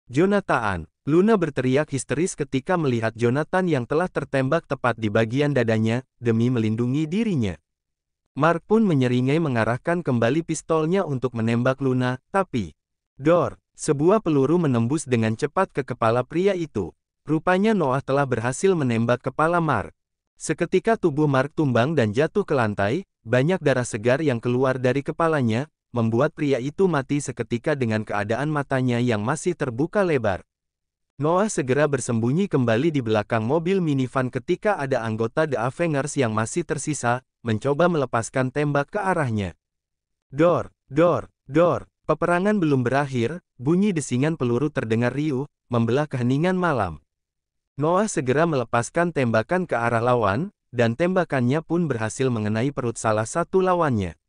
Jonathan! Luna berteriak histeris ketika melihat Jonathan yang telah tertembak tepat di bagian dadanya, demi melindungi dirinya. Mark pun menyeringai mengarahkan kembali pistolnya untuk menembak Luna, tapi... sebuah peluru menembus dengan cepat ke kepala pria itu. Rupanya Noah telah berhasil menembak kepala Mark. Seketika tubuh Mark tumbang dan jatuh ke lantai, banyak darah segar yang keluar dari kepalanya, membuat pria itu mati seketika dengan keadaan matanya yang masih terbuka lebar. Noah segera bersembunyi kembali di belakang mobil minivan ketika ada anggota The Avengers yang masih tersisa, mencoba melepaskan tembak ke arahnya. Peperangan belum berakhir, bunyi desingan peluru terdengar riuh, membelah keheningan malam. Noah segera melepaskan tembakan ke arah lawan, dan tembakannya pun berhasil mengenai perut salah satu lawannya.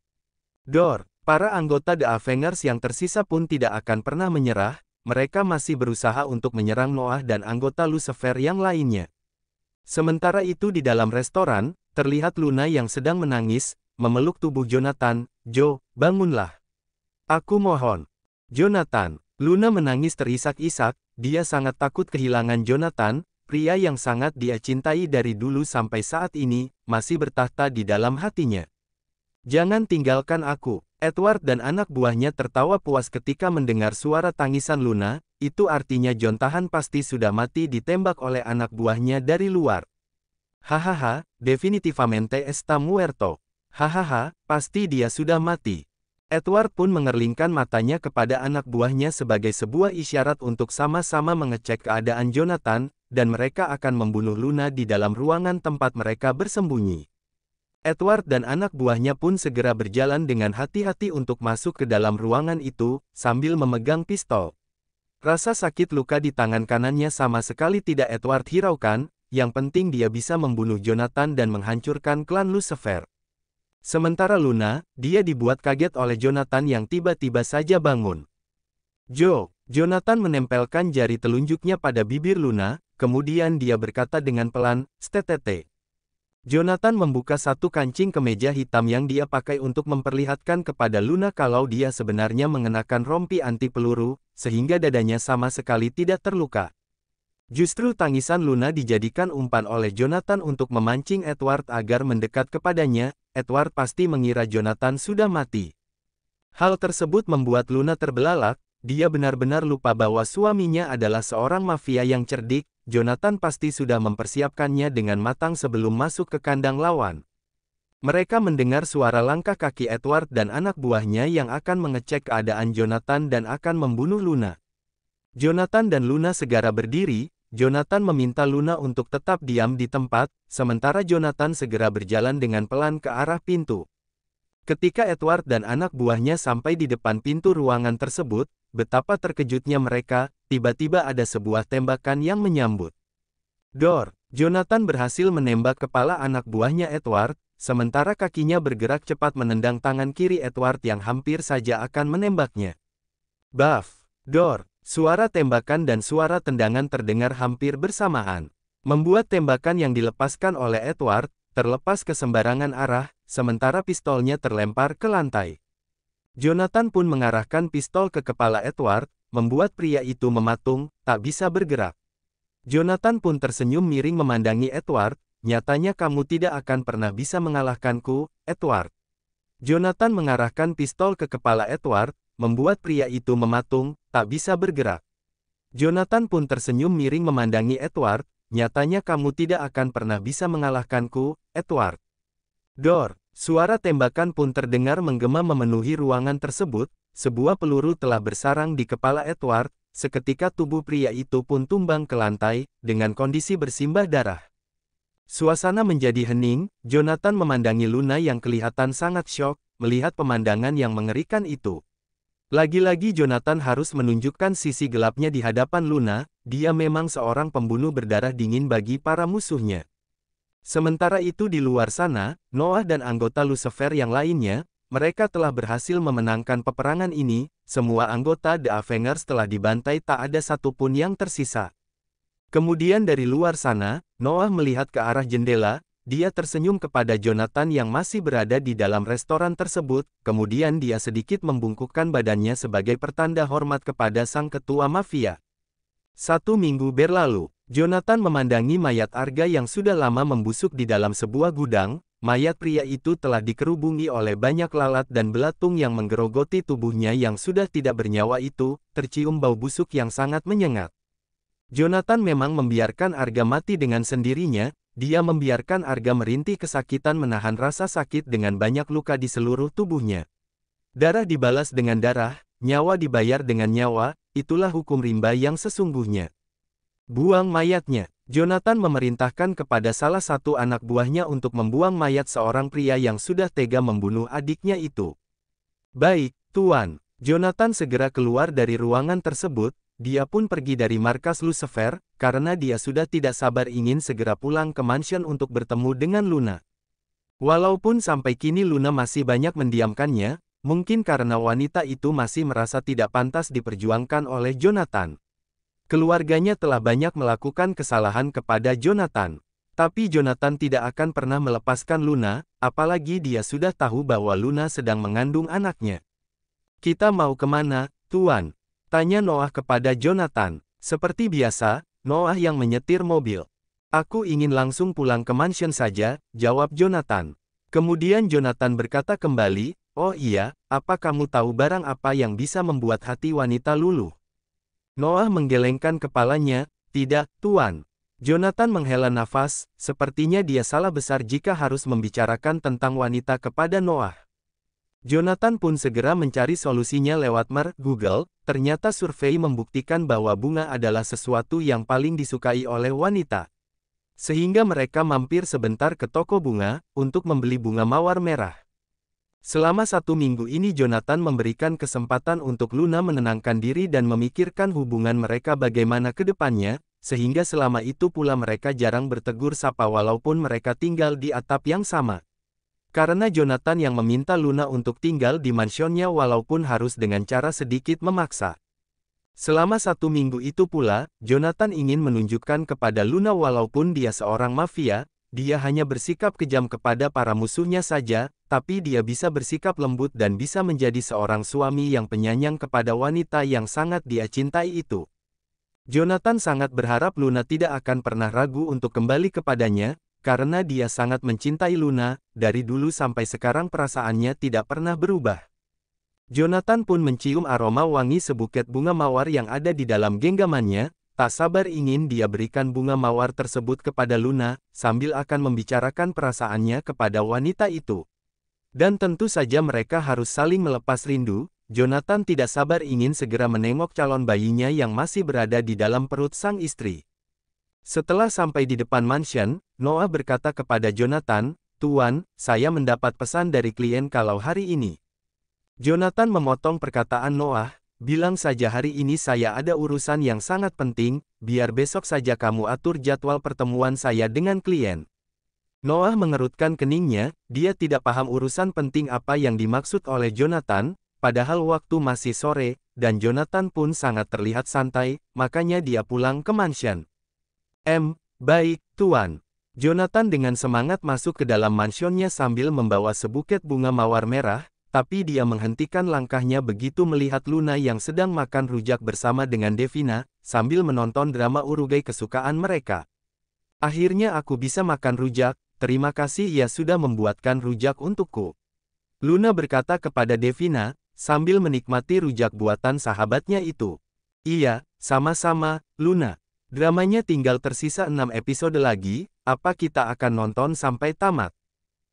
Para anggota The Avengers yang tersisa pun tidak akan pernah menyerah. Mereka masih berusaha untuk menyerang Noah dan anggota Lucifer yang lainnya. Sementara itu di dalam restoran, terlihat Luna yang sedang menangis, memeluk tubuh Jonathan. "Joe, bangunlah. Aku mohon." "Jonathan." Luna menangis terisak-isak, dia sangat takut kehilangan Jonathan, pria yang sangat dia cintai dari dulu sampai saat ini, masih bertahta di dalam hatinya. "Jangan tinggalkan aku." Edward dan anak buahnya tertawa puas ketika mendengar suara tangisan Luna, itu artinya Jonathan pasti sudah mati ditembak oleh anak buahnya dari luar. "Hahaha, definitivamente está muerto. Hahaha, pasti dia sudah mati." Edward pun mengerlingkan matanya kepada anak buahnya sebagai sebuah isyarat untuk sama-sama mengecek keadaan Jonathan, dan mereka akan membunuh Luna di dalam ruangan tempat mereka bersembunyi. Edward dan anak buahnya pun segera berjalan dengan hati-hati untuk masuk ke dalam ruangan itu, sambil memegang pistol. Rasa sakit luka di tangan kanannya sama sekali tidak Edward hiraukan, yang penting dia bisa membunuh Jonathan dan menghancurkan klan Lucifer. Sementara Luna, dia dibuat kaget oleh Jonathan yang tiba-tiba saja bangun. "Joe." Jonathan menempelkan jari telunjuknya pada bibir Luna, kemudian dia berkata dengan pelan, "Stetete." Jonathan membuka satu kancing kemeja hitam yang dia pakai untuk memperlihatkan kepada Luna kalau dia sebenarnya mengenakan rompi anti peluru, sehingga dadanya sama sekali tidak terluka. Justru tangisan Luna dijadikan umpan oleh Jonathan untuk memancing Edward agar mendekat kepadanya. Edward pasti mengira Jonathan sudah mati. Hal tersebut membuat Luna terbelalak, dia benar-benar lupa bahwa suaminya adalah seorang mafia yang cerdik. Jonathan pasti sudah mempersiapkannya dengan matang sebelum masuk ke kandang lawan. Mereka mendengar suara langkah kaki Edward dan anak buahnya yang akan mengecek keadaan Jonathan dan akan membunuh Luna. Jonathan dan Luna segera berdiri. Jonathan meminta Luna untuk tetap diam di tempat, sementara Jonathan segera berjalan dengan pelan ke arah pintu. Ketika Edward dan anak buahnya sampai di depan pintu ruangan tersebut, betapa terkejutnya mereka, tiba-tiba ada sebuah tembakan yang menyambut. Jonathan berhasil menembak kepala anak buahnya Edward, sementara kakinya bergerak cepat menendang tangan kiri Edward yang hampir saja akan menembaknya. Baf! Suara tembakan dan suara tendangan terdengar hampir bersamaan. Membuat tembakan yang dilepaskan oleh Edward, terlepas ke sembarangan arah, sementara pistolnya terlempar ke lantai. Jonathan pun mengarahkan pistol ke kepala Edward, membuat pria itu mematung, tak bisa bergerak. Jonathan pun tersenyum miring memandangi Edward, "Nyatanya kamu tidak akan pernah bisa mengalahkanku, Edward." Jonathan mengarahkan pistol ke kepala Edward, membuat pria itu mematung, tak bisa bergerak. Jonathan pun tersenyum miring memandangi Edward, "Nyatanya kamu tidak akan pernah bisa mengalahkanku, Edward." Suara tembakan pun terdengar menggema memenuhi ruangan tersebut. Sebuah peluru telah bersarang di kepala Edward, seketika tubuh pria itu pun tumbang ke lantai, dengan kondisi bersimbah darah. Suasana menjadi hening. Jonathan memandangi Luna yang kelihatan sangat syok, melihat pemandangan yang mengerikan itu. Lagi-lagi Jonathan harus menunjukkan sisi gelapnya di hadapan Luna, dia memang seorang pembunuh berdarah dingin bagi para musuhnya. Sementara itu di luar sana, Noah dan anggota Lucifer yang lainnya, mereka telah berhasil memenangkan peperangan ini, semua anggota The Avengers telah dibantai tak ada satupun yang tersisa. Kemudian dari luar sana, Noah melihat ke arah jendela, dia tersenyum kepada Jonathan yang masih berada di dalam restoran tersebut, kemudian dia sedikit membungkukkan badannya sebagai pertanda hormat kepada sang ketua mafia. 1 minggu berlalu, Jonathan memandangi mayat Arga yang sudah lama membusuk di dalam sebuah gudang. Mayat pria itu telah dikerubungi oleh banyak lalat dan belatung yang menggerogoti tubuhnya yang sudah tidak bernyawa itu, tercium bau busuk yang sangat menyengat. Jonathan memang membiarkan Arga mati dengan sendirinya, dia membiarkan Arga merintih kesakitan menahan rasa sakit dengan banyak luka di seluruh tubuhnya. Darah dibalas dengan darah, nyawa dibayar dengan nyawa, itulah hukum rimba yang sesungguhnya. Buang mayatnya. Jonathan memerintahkan kepada salah satu anak buahnya untuk membuang mayat seorang pria yang sudah tega membunuh adiknya itu. Baik, Tuan. Jonathan segera keluar dari ruangan tersebut, dia pun pergi dari markas Lucifer, karena dia sudah tidak sabar ingin segera pulang ke mansion untuk bertemu dengan Luna. Walaupun sampai kini Luna masih banyak mendiamkannya, mungkin karena wanita itu masih merasa tidak pantas diperjuangkan oleh Jonathan. Keluarganya telah banyak melakukan kesalahan kepada Jonathan. Tapi Jonathan tidak akan pernah melepaskan Luna, apalagi dia sudah tahu bahwa Luna sedang mengandung anaknya. Kita mau kemana, Tuan? Tanya Noah kepada Jonathan. Seperti biasa, Noah yang menyetir mobil. Aku ingin langsung pulang ke mansion saja, jawab Jonathan. Kemudian Jonathan berkata kembali, oh iya, apa kamu tahu barang apa yang bisa membuat hati wanita luluh? Noah menggelengkan kepalanya, tidak, Tuan. Jonathan menghela nafas, sepertinya dia salah besar jika harus membicarakan tentang wanita kepada Noah. Jonathan pun segera mencari solusinya lewat Google, ternyata survei membuktikan bahwa bunga adalah sesuatu yang paling disukai oleh wanita. Sehingga mereka mampir sebentar ke toko bunga, untuk membeli bunga mawar merah. Selama 1 minggu ini Jonathan memberikan kesempatan untuk Luna menenangkan diri dan memikirkan hubungan mereka bagaimana ke depannya, sehingga selama itu pula mereka jarang bertegur sapa walaupun mereka tinggal di atap yang sama. Karena Jonathan yang meminta Luna untuk tinggal di mansionnya walaupun harus dengan cara sedikit memaksa. Selama 1 minggu itu pula, Jonathan ingin menunjukkan kepada Luna walaupun dia seorang mafia, dia hanya bersikap kejam kepada para musuhnya saja, tapi dia bisa bersikap lembut dan bisa menjadi seorang suami yang penyayang kepada wanita yang sangat dia cintai itu. Jonathan sangat berharap Luna tidak akan pernah ragu untuk kembali kepadanya, karena dia sangat mencintai Luna, dari dulu sampai sekarang perasaannya tidak pernah berubah. Jonathan pun mencium aroma wangi sebuket bunga mawar yang ada di dalam genggamannya, tak sabar ingin dia berikan bunga mawar tersebut kepada Luna, sambil akan membicarakan perasaannya kepada wanita itu. Dan tentu saja mereka harus saling melepas rindu, Jonathan tidak sabar ingin segera menengok calon bayinya yang masih berada di dalam perut sang istri. Setelah sampai di depan mansion, Noah berkata kepada Jonathan, Tuan, saya mendapat pesan dari klien kalau hari ini. Jonathan memotong perkataan Noah, bilang saja hari ini saya ada urusan yang sangat penting, biar besok saja kamu atur jadwal pertemuan saya dengan klien. Noah mengerutkan keningnya, dia tidak paham urusan penting apa yang dimaksud oleh Jonathan, padahal waktu masih sore, dan Jonathan pun sangat terlihat santai, makanya dia pulang ke mansion. Baik, Tuan. Jonathan dengan semangat masuk ke dalam mansionnya sambil membawa sebuket bunga mawar merah, tapi dia menghentikan langkahnya begitu melihat Luna yang sedang makan rujak bersama dengan Devina, sambil menonton drama Uruguay kesukaan mereka. Akhirnya aku bisa makan rujak, terima kasih ia sudah membuatkan rujak untukku. Luna berkata kepada Devina, sambil menikmati rujak buatan sahabatnya itu. Iya, sama-sama, Luna. Dramanya tinggal tersisa 6 episode lagi, apa kita akan nonton sampai tamat?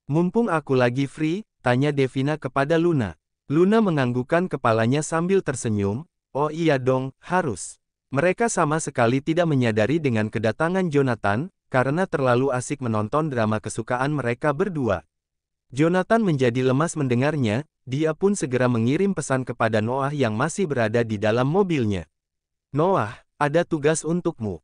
Mumpung aku lagi free, tanya Devina kepada Luna. Luna menganggukkan kepalanya sambil tersenyum, oh iya dong, harus. Mereka sama sekali tidak menyadari dengan kedatangan Jonathan, karena terlalu asik menonton drama kesukaan mereka berdua. Jonathan menjadi lemas mendengarnya, dia pun segera mengirim pesan kepada Noah yang masih berada di dalam mobilnya. Noah, ada tugas untukmu.